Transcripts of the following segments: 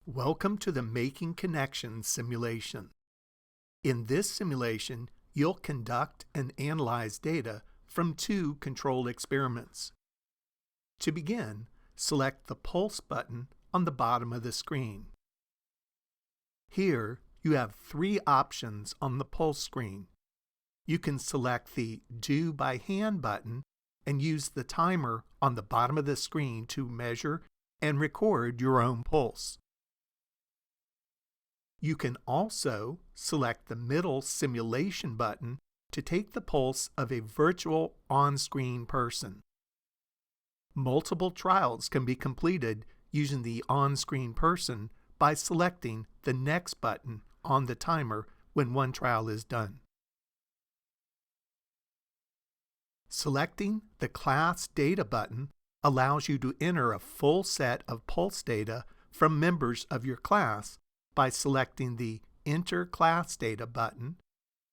Welcome to the Making Connections simulation. In this simulation, you'll conduct and analyze data from two controlled experiments. To begin, select the Pulse button on the bottom of the screen. Here, you have three options on the Pulse screen. You can select the Do by Hand button and use the timer on the bottom of the screen to measure and record your own pulse. You can also select the middle Simulation button to take the pulse of a virtual on-screen person. Multiple trials can be completed using the on-screen person by selecting the Next button on the timer when one trial is done. Selecting the Class Data button allows you to enter a full set of pulse data from members of your class by selecting the Enter Class Data button,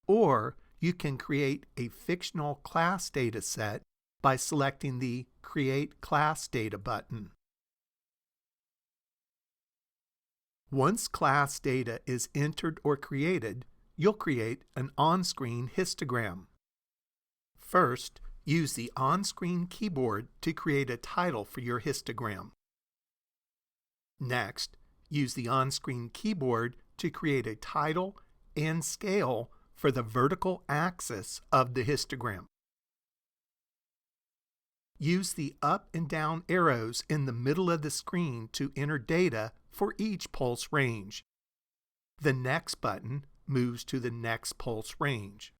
or you can create a fictional class data set by selecting the Create Class Data button. Once class data is entered or created, you'll create an on-screen histogram. First, use the on-screen keyboard to create a title for your histogram. Next, use the on-screen keyboard to create a title and scale for the vertical axis of the histogram. Use the up and down arrows in the middle of the screen to enter data for each pulse range. The Next button moves to the next pulse range.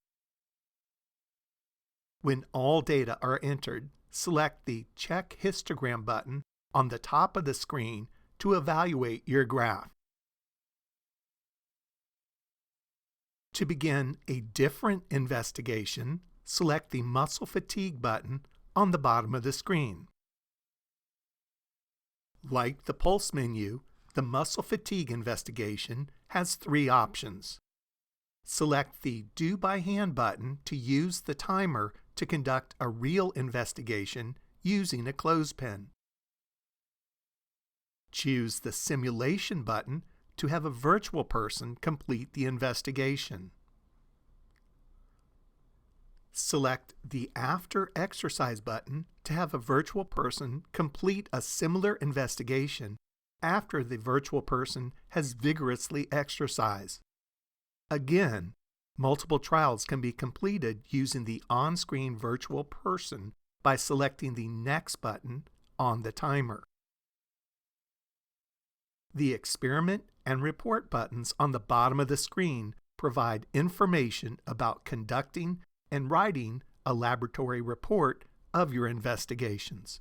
When all data are entered, select the Check Histogram button on the top of the screen to evaluate your graph. To begin a different investigation, select the Muscle Fatigue button on the bottom of the screen. Like the Pulse menu, the Muscle Fatigue investigation has three options. Select the Do by Hand button to use the timer to conduct a real investigation using a clothespin. Choose the Simulation button to have a virtual person complete the investigation. Select the After Exercise button to have a virtual person complete a similar investigation after the virtual person has vigorously exercised. Again, multiple trials can be completed using the on-screen virtual person by selecting the Next button on the timer. The Experiment and Report buttons on the bottom of the screen provide information about conducting and writing a laboratory report of your investigations.